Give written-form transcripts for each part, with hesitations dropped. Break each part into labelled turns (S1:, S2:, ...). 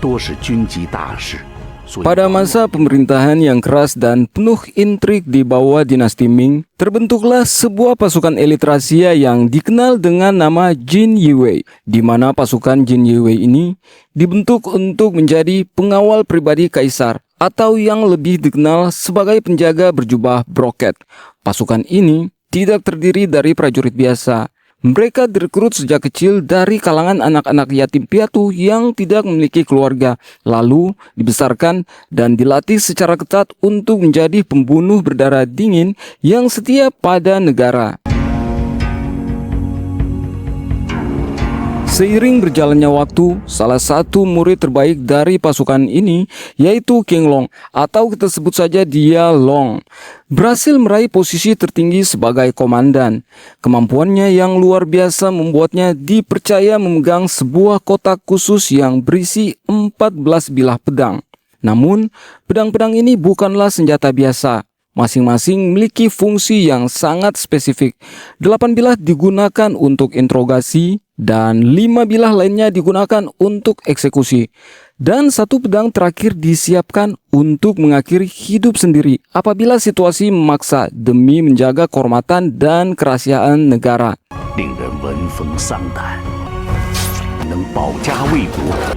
S1: 多是军机大事。
S2: Pada masa pemerintahan yang keras dan penuh intrik di bawah dinasti Ming, terbentuklah sebuah pasukan elit rahasia yang dikenal dengan nama Jin Yiwei, di mana pasukan Jin Yiwei ini dibentuk untuk menjadi pengawal pribadi kaisar atau yang lebih dikenal sebagai penjaga berjubah broket. Pasukan ini tidak terdiri dari prajurit biasa. Mereka direkrut sejak kecil dari kalangan anak-anak yatim piatu yang tidak memiliki keluarga, lalu dibesarkan dan dilatih secara ketat untuk menjadi pembunuh berdarah dingin yang setia pada negara. Seiring berjalannya waktu, salah satu murid terbaik dari pasukan ini yaitu King Long, atau kita sebut saja dia Long, berhasil meraih posisi tertinggi sebagai komandan. Kemampuannya yang luar biasa membuatnya dipercaya memegang sebuah kotak khusus yang berisi 14 bilah pedang. Namun, pedang-pedang ini bukanlah senjata biasa. Masing-masing memiliki fungsi yang sangat spesifik. 8 bilah digunakan untuk interogasi dan 5 bilah lainnya digunakan untuk eksekusi. Dan satu pedang terakhir disiapkan untuk mengakhiri hidup sendiri apabila situasi memaksa demi menjaga kehormatan dan kerahasiaan negara.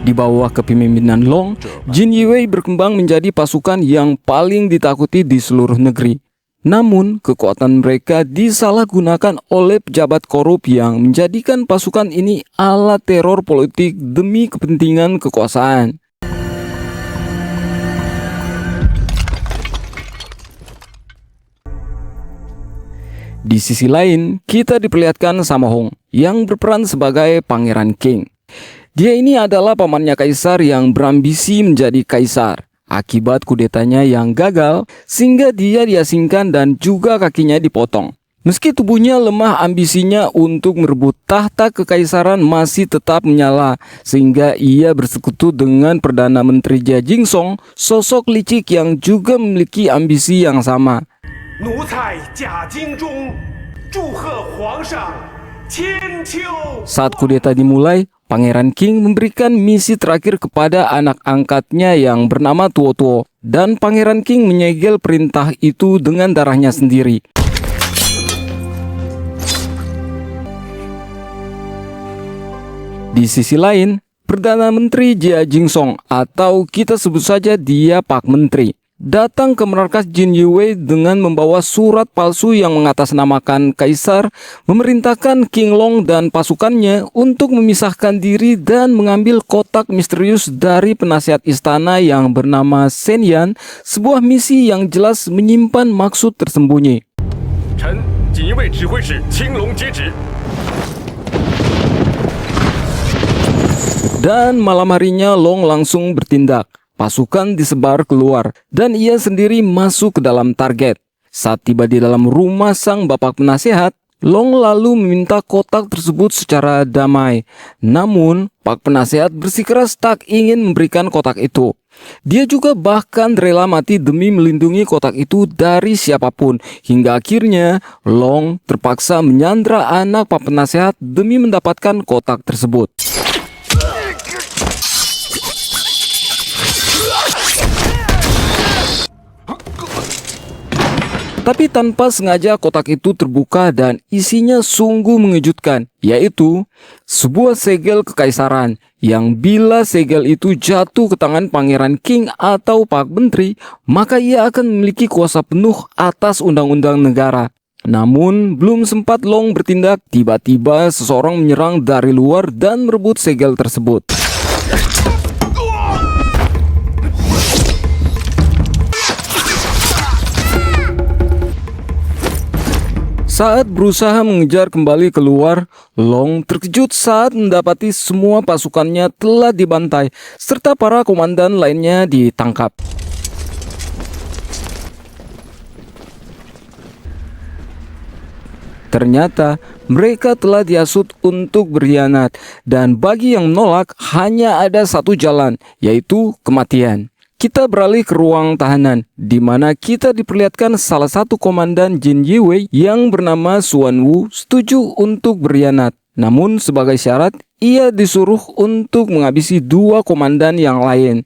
S2: Di bawah kepemimpinan Long, Jin Yiwei berkembang menjadi pasukan yang paling ditakuti di seluruh negeri. Namun, kekuatan mereka disalahgunakan oleh pejabat korup yang menjadikan pasukan ini alat teror politik demi kepentingan kekuasaan. Di sisi lain, kita diperlihatkan Sammo Hung yang berperan sebagai Pangeran King. Dia ini adalah pamannya kaisar yang berambisi menjadi kaisar. Akibat kudetanya yang gagal, sehingga dia diasingkan dan juga kakinya dipotong. Meski tubuhnya lemah, ambisinya untuk merebut tahta kekaisaran masih tetap menyala, sehingga ia bersekutu dengan Perdana Menteri Jia Jingsong, sosok licik yang juga memiliki ambisi yang sama. Saat kudeta dimulai, Pangeran King memberikan misi terakhir kepada anak angkatnya yang bernama Tuo Tuo, dan Pangeran King menyegel perintah itu dengan darahnya sendiri. Di sisi lain, Perdana Menteri Jia Jingsong, atau kita sebut saja dia Pak Menteri, datang ke markas Jin Yiwei dengan membawa surat palsu yang mengatasnamakan kaisar, memerintahkan King Long dan pasukannya untuk memisahkan diri dan mengambil kotak misterius dari penasihat istana yang bernama Shen Yan, sebuah misi yang jelas menyimpan maksud tersembunyi. Dan malam harinya Long langsung bertindak. Pasukan disebar keluar dan ia sendiri masuk ke dalam target. Saat tiba di dalam rumah sang bapak penasehat, Long lalu meminta kotak tersebut secara damai. Namun, Pak Penasehat bersikeras tak ingin memberikan kotak itu. Dia juga bahkan rela mati demi melindungi kotak itu dari siapapun. Hingga akhirnya, Long terpaksa menyandra anak Pak Penasehat demi mendapatkan kotak tersebut. Tapi tanpa sengaja kotak itu terbuka dan isinya sungguh mengejutkan, yaitu sebuah segel kekaisaran yang bila segel itu jatuh ke tangan Pangeran King atau Pak Menteri, maka ia akan memiliki kuasa penuh atas undang-undang negara. Namun belum sempat Long bertindak, tiba-tiba seseorang menyerang dari luar dan merebut segel tersebut. Saat berusaha mengejar kembali keluar, Long terkejut saat mendapati semua pasukannya telah dibantai, serta para komandan lainnya ditangkap. Ternyata mereka telah dihasut untuk berkhianat, dan bagi yang menolak hanya ada satu jalan, yaitu kematian. Kita beralih ke ruang tahanan, di mana kita diperlihatkan salah satu komandan Jin Yiwei yang bernama Suan Wu setuju untuk berkhianat. Namun sebagai syarat, ia disuruh untuk menghabisi 2 komandan yang lain.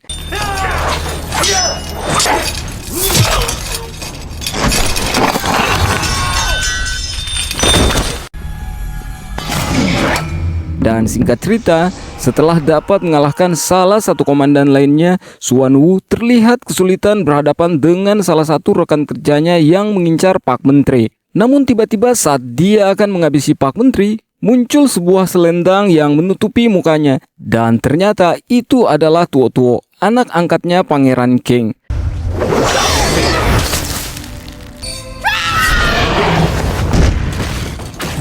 S2: Dan singkat cerita, setelah dapat mengalahkan salah satu komandan lainnya, Suan Wu terlihat kesulitan berhadapan dengan salah satu rekan kerjanya yang mengincar Pak Menteri. Namun tiba-tiba saat dia akan menghabisi Pak Menteri, muncul sebuah selendang yang menutupi mukanya. Dan ternyata itu adalah Tuo Tuo, anak angkatnya Pangeran King.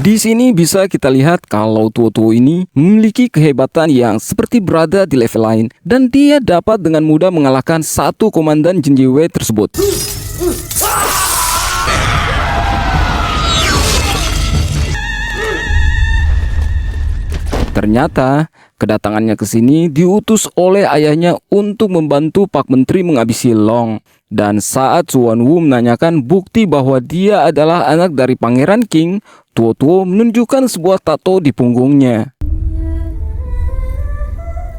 S2: Di sini bisa kita lihat kalau Tuo Tuo ini memiliki kehebatan yang seperti berada di level lain, dan dia dapat dengan mudah mengalahkan satu komandan Jin Ji Wei tersebut. Ternyata kedatangannya ke sini diutus oleh ayahnya untuk membantu Pak Menteri menghabisi Long. Dan saat Suan Wu menanyakan bukti bahwa dia adalah anak dari Pangeran King, Tuo Tuo menunjukkan sebuah tato di punggungnya.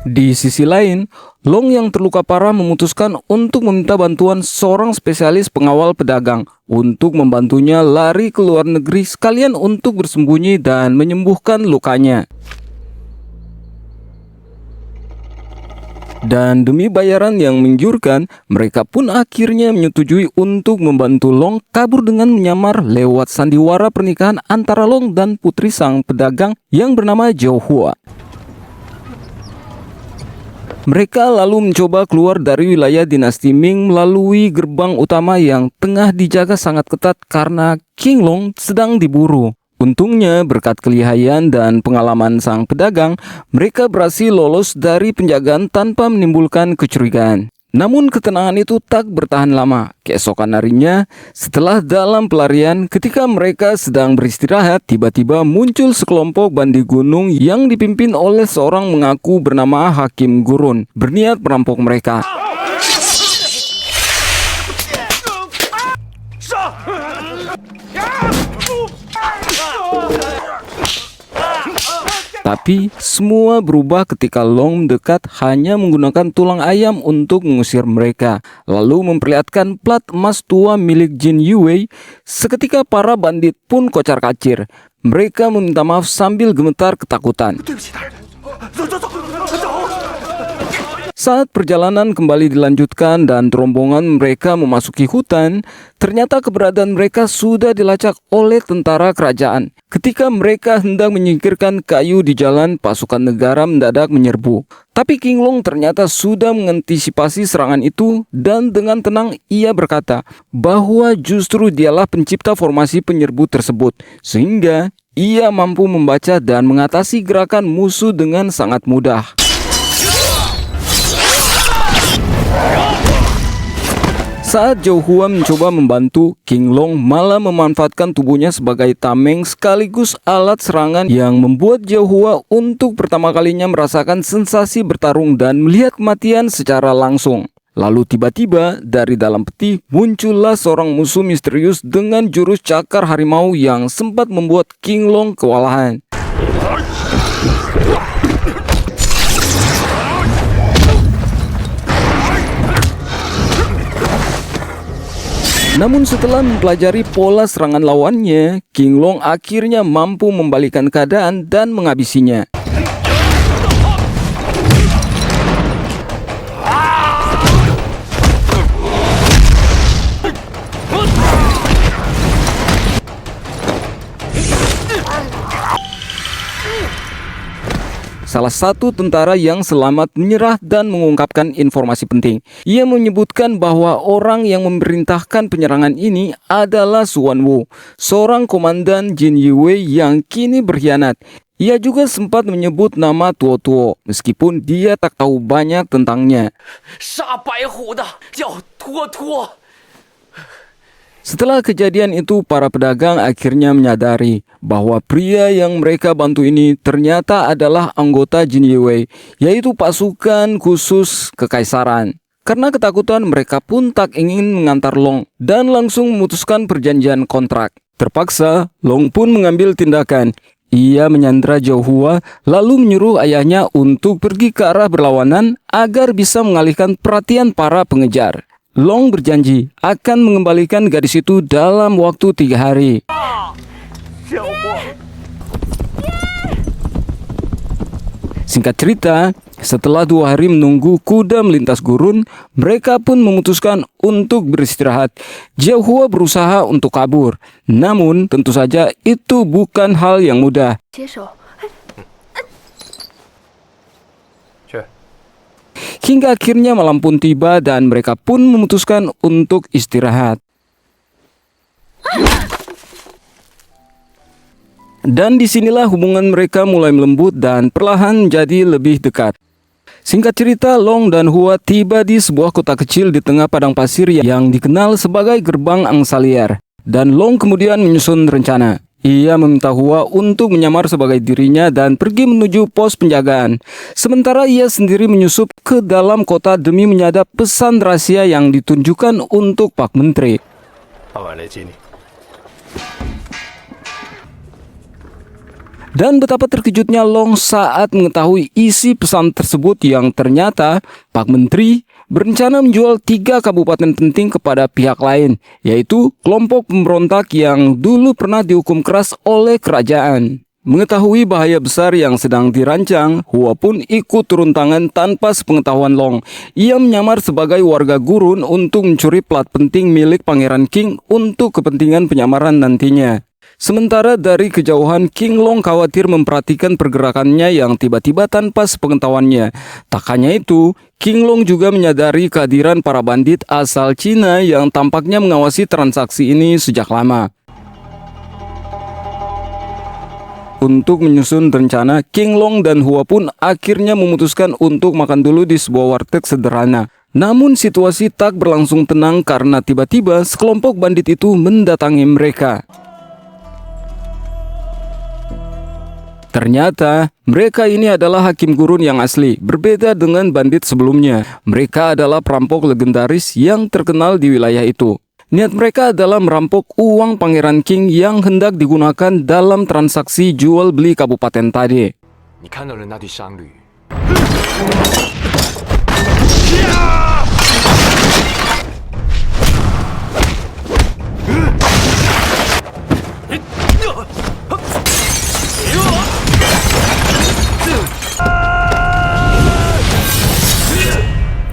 S2: Di sisi lain, Long yang terluka parah memutuskan untuk meminta bantuan seorang spesialis pengawal pedagang untuk membantunya lari ke luar negeri sekalian untuk bersembunyi dan menyembuhkan lukanya. Dan demi bayaran yang menggiurkan, mereka pun akhirnya menyetujui untuk membantu Long kabur dengan menyamar lewat sandiwara pernikahan antara Long dan putri sang pedagang yang bernama Zhou Hua. Mereka lalu mencoba keluar dari wilayah dinasti Ming melalui gerbang utama yang tengah dijaga sangat ketat karena King Long sedang diburu. Untungnya berkat kelihayan dan pengalaman sang pedagang, mereka berhasil lolos dari penjagaan tanpa menimbulkan kecurigaan. Namun ketenangan itu tak bertahan lama. Keesokan harinya, setelah dalam pelarian, ketika mereka sedang beristirahat, tiba-tiba muncul sekelompok bandi gunung yang dipimpin oleh seorang mengaku bernama Hakim Gurun, berniat merampok mereka. Tapi semua berubah ketika Long mendekat hanya menggunakan tulang ayam untuk mengusir mereka, lalu memperlihatkan plat emas tua milik Jin Yue. Seketika para bandit pun kocar-kacir. Mereka meminta maaf sambil gemetar ketakutan. Saat perjalanan kembali dilanjutkan dan rombongan mereka memasuki hutan, ternyata keberadaan mereka sudah dilacak oleh tentara kerajaan. Ketika mereka hendak menyingkirkan kayu di jalan, pasukan negara mendadak menyerbu. Tapi King Long ternyata sudah mengantisipasi serangan itu, dan dengan tenang ia berkata bahwa justru dialah pencipta formasi penyerbu tersebut, sehingga ia mampu membaca dan mengatasi gerakan musuh dengan sangat mudah. Saat Zhou Hua mencoba membantu, King Long malah memanfaatkan tubuhnya sebagai tameng sekaligus alat serangan yang membuat Zhou Hua untuk pertama kalinya merasakan sensasi bertarung dan melihat kematian secara langsung. Lalu tiba-tiba dari dalam peti muncullah seorang musuh misterius dengan jurus cakar harimau yang sempat membuat King Long kewalahan. Namun setelah mempelajari pola serangan lawannya, King Long akhirnya mampu membalikkan keadaan dan menghabisinya. Salah satu tentara yang selamat menyerah dan mengungkapkan informasi penting. Ia menyebutkan bahwa orang yang memerintahkan penyerangan ini adalah Suan Wu, seorang komandan Jin Yue yang kini berkhianat. Ia juga sempat menyebut nama Tuo Tuo, meskipun dia tak tahu banyak tentangnya. Setelah kejadian itu, para pedagang akhirnya menyadari bahwa pria yang mereka bantu ini ternyata adalah anggota Jin Yue, yaitu pasukan khusus kekaisaran. Karena ketakutan, mereka pun tak ingin mengantar Long dan langsung memutuskan perjanjian kontrak. Terpaksa, Long pun mengambil tindakan. Ia menyandera Zhao Hua lalu menyuruh ayahnya untuk pergi ke arah berlawanan agar bisa mengalihkan perhatian para pengejar. Long berjanji akan mengembalikan gadis itu dalam waktu 3 hari. Singkat cerita, setelah 2 hari menunggu kuda melintas gurun, mereka pun memutuskan untuk beristirahat. Zhao Hua berusaha untuk kabur, namun tentu saja itu bukan hal yang mudah. Hingga akhirnya malam pun tiba dan mereka pun memutuskan untuk istirahat. Dan disinilah hubungan mereka mulai melembut dan perlahan menjadi lebih dekat. Singkat cerita, Long dan Hua tiba di sebuah kota kecil di tengah padang pasir yang dikenal sebagai gerbang angsa liar. Dan Long kemudian menyusun rencana. Ia meminta Hua untuk menyamar sebagai dirinya dan pergi menuju pos penjagaan. Sementara ia sendiri menyusup ke dalam kota demi menyadap pesan rahasia yang ditunjukkan untuk Pak Menteri. Dan betapa terkejutnya Long saat mengetahui isi pesan tersebut yang ternyata Pak Menteri berencana menjual 3 kabupaten penting kepada pihak lain, yaitu kelompok pemberontak yang dulu pernah dihukum keras oleh kerajaan. Mengetahui bahaya besar yang sedang dirancang, Hua pun ikut turun tangan tanpa sepengetahuan Long. Ia menyamar sebagai warga gurun untuk mencuri plat penting milik Pangeran Qing untuk kepentingan penyamaran nantinya. Sementara dari kejauhan, King Long khawatir memperhatikan pergerakannya yang tiba-tiba tanpa sepengetahuannya. Tak hanya itu, King Long juga menyadari kehadiran para bandit asal Cina yang tampaknya mengawasi transaksi ini sejak lama. Untuk menyusun rencana, King Long dan Hua pun akhirnya memutuskan untuk makan dulu di sebuah warteg sederhana. Namun situasi tak berlangsung tenang karena tiba-tiba sekelompok bandit itu mendatangi mereka. Ternyata mereka ini adalah hakim gurun yang asli, berbeda dengan bandit sebelumnya. Mereka adalah perampok legendaris yang terkenal di wilayah itu. Niat mereka adalah merampok uang Pangeran Qing yang hendak digunakan dalam transaksi jual beli kabupaten tadi.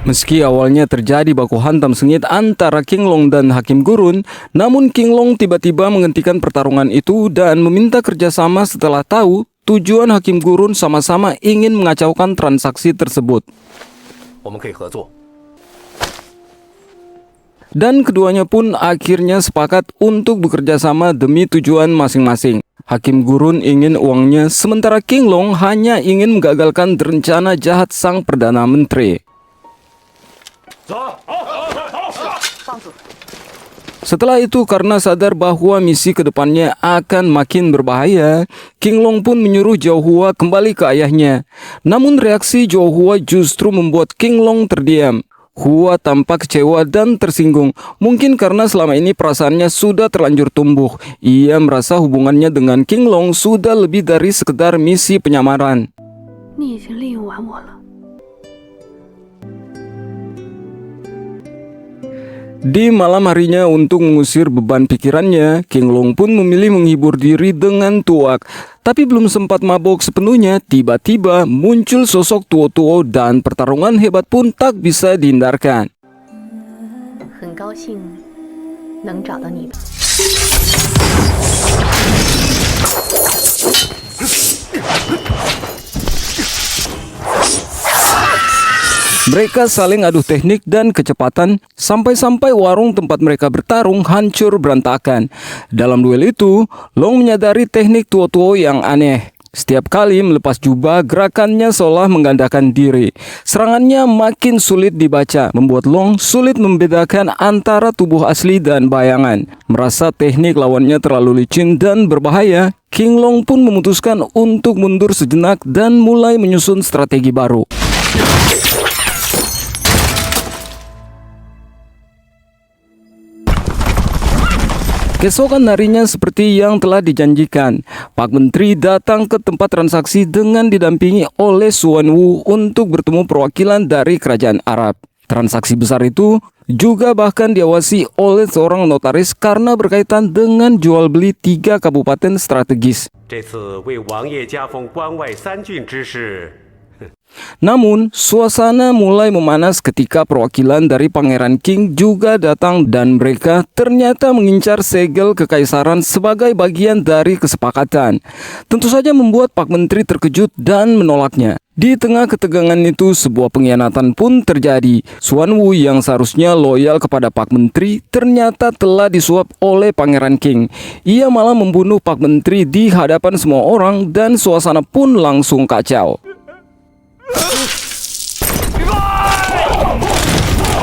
S2: Meski awalnya terjadi baku hantam sengit antara King Long dan Hakim Gurun, namun King Long tiba-tiba menghentikan pertarungan itu dan meminta kerjasama setelah tahu tujuan Hakim Gurun sama-sama ingin mengacaukan transaksi tersebut. Dan keduanya pun akhirnya sepakat untuk bekerja sama demi tujuan masing-masing. Hakim Gurun ingin uangnya, sementara King Long hanya ingin menggagalkan rencana jahat sang Perdana Menteri. Setelah itu, karena sadar bahwa misi kedepannya akan makin berbahaya, King Long pun menyuruh Zhao Hua kembali ke ayahnya. Namun reaksi Zhao Hua justru membuat King Long terdiam. Hua tampak kecewa dan tersinggung, mungkin karena selama ini perasaannya sudah terlanjur tumbuh. Ia merasa hubungannya dengan King Long sudah lebih dari sekedar misi penyamaran. Di malam harinya, untuk mengusir beban pikirannya, King Long pun memilih menghibur diri dengan tuak. Tapi belum sempat mabok sepenuhnya, tiba-tiba muncul sosok Tuo-Tuo dan pertarungan hebat pun tak bisa dihindarkan. Mereka saling adu teknik dan kecepatan sampai-sampai warung tempat mereka bertarung hancur berantakan. Dalam duel itu, Long menyadari teknik Tuo-Tuo yang aneh. Setiap kali melepas jubah, gerakannya seolah menggandakan diri. Serangannya makin sulit dibaca, membuat Long sulit membedakan antara tubuh asli dan bayangan. Merasa teknik lawannya terlalu licin dan berbahaya, King Long pun memutuskan untuk mundur sejenak dan mulai menyusun strategi baru. Keesokan harinya seperti yang telah dijanjikan, Pak Menteri datang ke tempat transaksi dengan didampingi oleh Xuan Wu untuk bertemu perwakilan dari kerajaan Arab. Transaksi besar itu juga bahkan diawasi oleh seorang notaris karena berkaitan dengan jual beli 3 kabupaten strategis. Namun, suasana mulai memanas ketika perwakilan dari Pangeran Qing juga datang dan mereka ternyata mengincar segel kekaisaran sebagai bagian dari kesepakatan. Tentu saja membuat Pak Menteri terkejut dan menolaknya. Di tengah ketegangan itu, sebuah pengkhianatan pun terjadi. Xuan Wu yang seharusnya loyal kepada Pak Menteri ternyata telah disuap oleh Pangeran Qing. Ia malah membunuh Pak Menteri di hadapan semua orang dan suasana pun langsung kacau.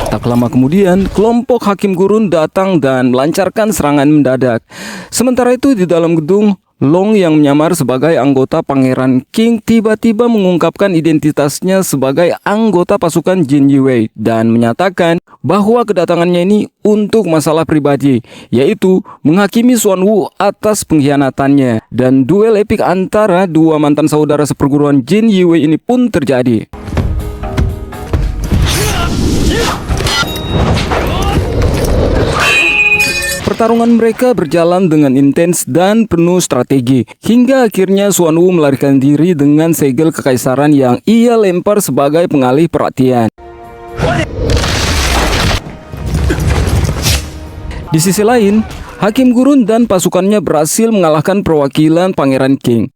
S2: Tak lama kemudian, kelompok Hakim Gurun datang dan melancarkan serangan mendadak. Sementara itu di dalam gedung, Long yang menyamar sebagai anggota Pangeran Qing tiba-tiba mengungkapkan identitasnya sebagai anggota pasukan Jin Yiwei dan menyatakan bahwa kedatangannya ini untuk masalah pribadi, yaitu menghakimi Xuan Wu atas pengkhianatannya. Dan duel epik antara dua mantan saudara seperguruan Jin Yiwei ini pun terjadi. Pertarungan mereka berjalan dengan intens dan penuh strategi, hingga akhirnya Xuan Wu melarikan diri dengan segel kekaisaran yang ia lempar sebagai pengalih perhatian. Di sisi lain, Hakim Gurun dan pasukannya berhasil mengalahkan perwakilan Pangeran Qing.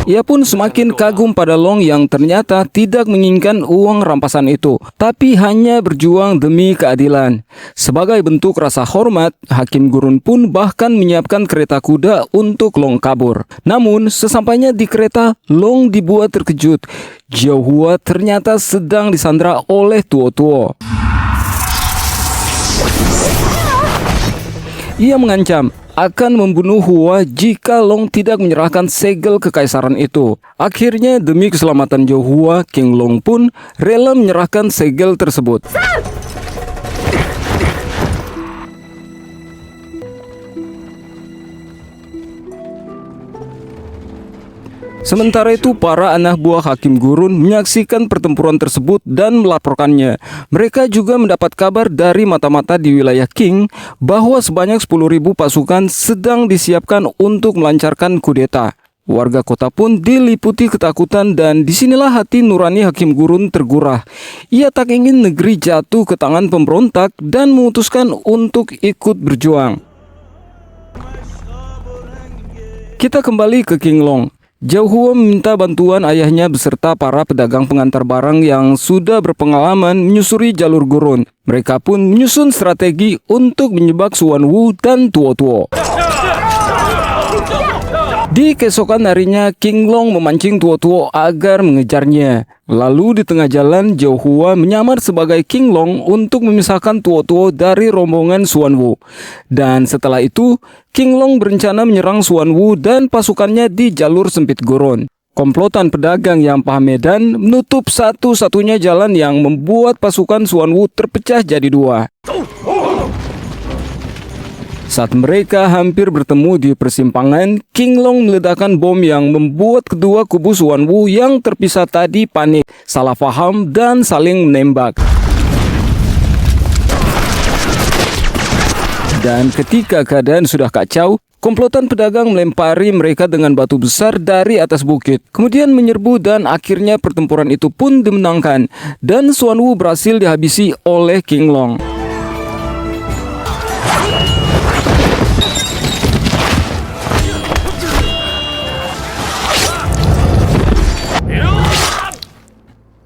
S2: Ia pun semakin kagum pada Long yang ternyata tidak menginginkan uang rampasan itu, tapi hanya berjuang demi keadilan. Sebagai bentuk rasa hormat, Hakim Gurun pun bahkan menyiapkan kereta kuda untuk Long kabur. Namun, sesampainya di kereta, Long dibuat terkejut. Jiao Hua ternyata sedang disandra oleh Tuo Tuo. Ia mengancam akan membunuh Hua jika Long tidak menyerahkan segel kekaisaran itu. Akhirnya demi keselamatan Jiao Hua, King Long pun rela menyerahkan segel tersebut. Sementara itu, para anak buah Hakim Gurun menyaksikan pertempuran tersebut dan melaporkannya. Mereka juga mendapat kabar dari mata-mata di wilayah Qing bahwa sebanyak 10.000 pasukan sedang disiapkan untuk melancarkan kudeta. Warga kota pun diliputi ketakutan dan disinilah hati nurani Hakim Gurun tergurah. Ia tak ingin negeri jatuh ke tangan pemberontak dan memutuskan untuk ikut berjuang. Kita kembali ke King Long. Jiao Hua meminta bantuan ayahnya beserta para pedagang pengantar barang yang sudah berpengalaman menyusuri jalur gurun. Mereka pun menyusun strategi untuk menyebak Xuan Wu dan Tuo Tuo. Di keesokan harinya, King Long memancing Tuo Tuo agar mengejarnya. Lalu di tengah jalan, Jiao Hua menyamar sebagai King Long untuk memisahkan Tuo Tuo dari rombongan Xuan Wu. Dan setelah itu, King Long berencana menyerang Xuan Wu dan pasukannya di jalur sempit gurun. Komplotan pedagang yang paham medan menutup satu-satunya jalan yang membuat pasukan Xuan Wu terpecah jadi dua. Saat mereka hampir bertemu di persimpangan, King Long meledakkan bom yang membuat kedua kubu Xuan Wu yang terpisah tadi panik, salah paham, dan saling menembak. Dan ketika keadaan sudah kacau, komplotan pedagang melempari mereka dengan batu besar dari atas bukit, kemudian menyerbu dan akhirnya pertempuran itu pun dimenangkan, dan Xuan Wu berhasil dihabisi oleh King Long.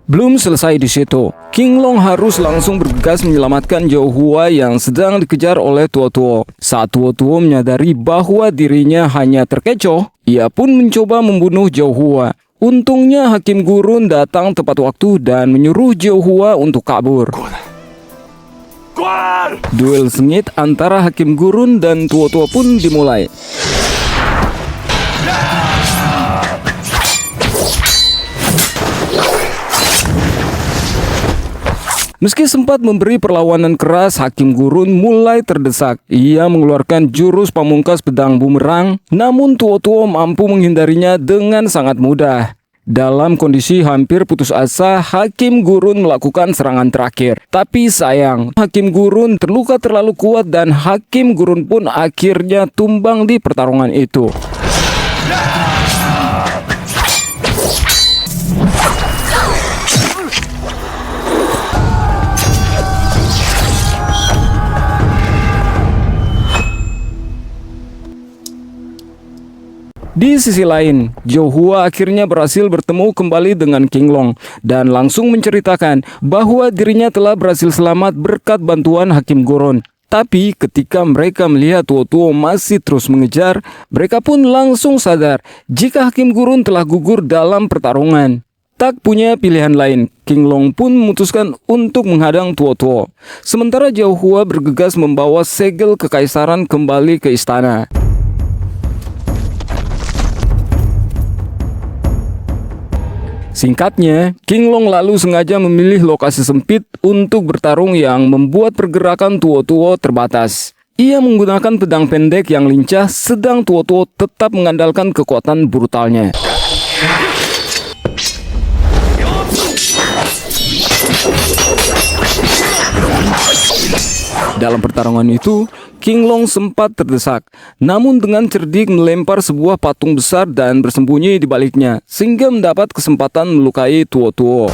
S2: Belum selesai di situ, King Long harus langsung bergegas menyelamatkan Jiao Hua yang sedang dikejar oleh Tuo Tuo. Saat Tuo Tuo menyadari bahwa dirinya hanya terkecoh, ia pun mencoba membunuh Jiao Hua. Untungnya Hakim Gurun datang tepat waktu dan menyuruh Jiao Hua untuk kabur. Duel sengit antara Hakim Gurun dan Tuo Tuo pun dimulai. Meski sempat memberi perlawanan keras, Hakim Gurun mulai terdesak. Ia mengeluarkan jurus pamungkas pedang bumerang, namun Tuo Tuo mampu menghindarinya dengan sangat mudah. Dalam kondisi hampir putus asa, Hakim Gurun melakukan serangan terakhir. Tapi sayang, Hakim Gurun terluka terlalu kuat dan Hakim Gurun pun akhirnya tumbang di pertarungan itu. Di sisi lain, Zhou Hua akhirnya berhasil bertemu kembali dengan King Long dan langsung menceritakan bahwa dirinya telah berhasil selamat berkat bantuan Hakim Gurun. Tapi ketika mereka melihat Tuo Tuo masih terus mengejar, mereka pun langsung sadar jika Hakim Gurun telah gugur dalam pertarungan. Tak punya pilihan lain, King Long pun memutuskan untuk menghadang Tuo Tuo. Sementara Zhou Hua bergegas membawa segel kekaisaran kembali ke istana. Singkatnya, King Long lalu sengaja memilih lokasi sempit untuk bertarung yang membuat pergerakan Tuo Tuo terbatas. Ia menggunakan pedang pendek yang lincah, sedang Tuo Tuo tetap mengandalkan kekuatan brutalnya. Dalam pertarungan itu, King Long sempat terdesak, namun dengan cerdik melempar sebuah patung besar dan bersembunyi di baliknya, sehingga mendapat kesempatan melukai Tuo Tuo.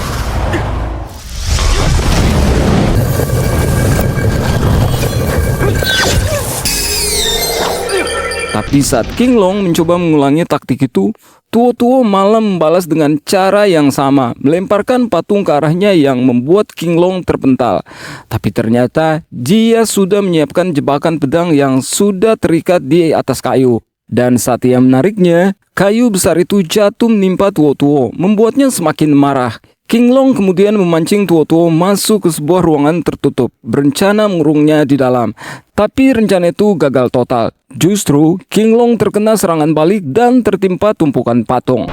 S2: Tapi saat King Long mencoba mengulangi taktik itu, Tuo Tuo malah membalas dengan cara yang sama, melemparkan patung ke arahnya yang membuat King Long terpental. Tapi ternyata dia sudah menyiapkan jebakan pedang yang sudah terikat di atas kayu. Dan saat ia menariknya, kayu besar itu jatuh menimpa Tuo Tuo, membuatnya semakin marah. King Long kemudian memancing Tuo Tuo masuk ke sebuah ruangan tertutup, berencana mengurungnya di dalam. Tapi rencana itu gagal total. Justru, King Long terkena serangan balik dan tertimpa tumpukan patung.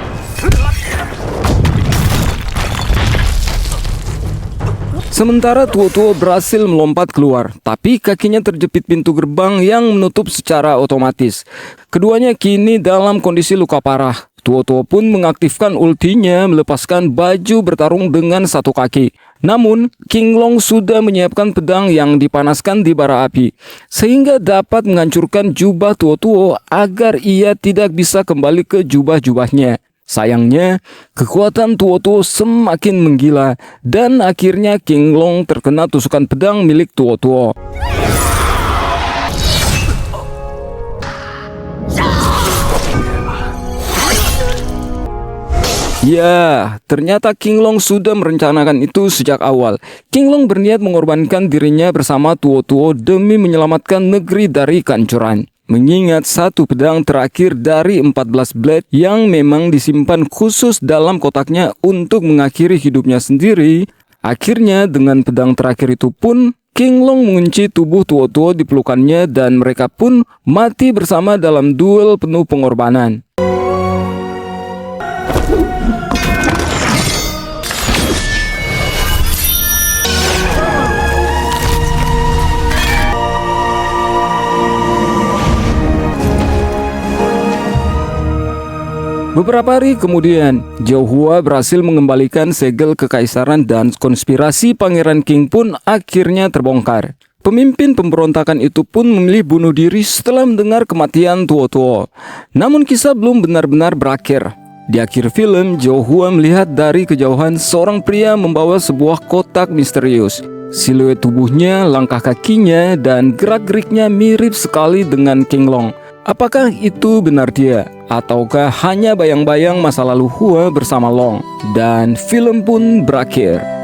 S2: Sementara Tuo Tuo berhasil melompat keluar, tapi kakinya terjepit pintu gerbang yang menutup secara otomatis. Keduanya kini dalam kondisi luka parah. Tuo Tuo pun mengaktifkan ultinya, melepaskan baju bertarung dengan satu kaki. Namun, King Long sudah menyiapkan pedang yang dipanaskan di bara api, sehingga dapat menghancurkan jubah Tuo Tuo agar ia tidak bisa kembali ke jubah-jubahnya. Sayangnya, kekuatan Tuo Tuo semakin menggila, dan akhirnya King Long terkena tusukan pedang milik Tuo Tuo. Ya, ternyata King Long sudah merencanakan itu sejak awal. King Long berniat mengorbankan dirinya bersama Tuo Tuo demi menyelamatkan negeri dari kehancuran. Mengingat satu pedang terakhir dari 14 blade yang memang disimpan khusus dalam kotaknya untuk mengakhiri hidupnya sendiri, akhirnya dengan pedang terakhir itu pun King Long mengunci tubuh Tuo Tuo di pelukannya dan mereka pun mati bersama dalam duel penuh pengorbanan. Beberapa hari kemudian, Zhou Hua berhasil mengembalikan segel kekaisaran dan konspirasi Pangeran Qing pun akhirnya terbongkar. Pemimpin pemberontakan itu pun memilih bunuh diri setelah mendengar kematian Tuo Tuo. Namun kisah belum benar-benar berakhir. Di akhir film, Zhou Hua melihat dari kejauhan seorang pria membawa sebuah kotak misterius. Siluet tubuhnya, langkah kakinya, dan gerak-geriknya mirip sekali dengan King Long. Apakah itu benar dia? Ataukah hanya bayang-bayang masa lalu Hua bersama Long? Dan film pun berakhir.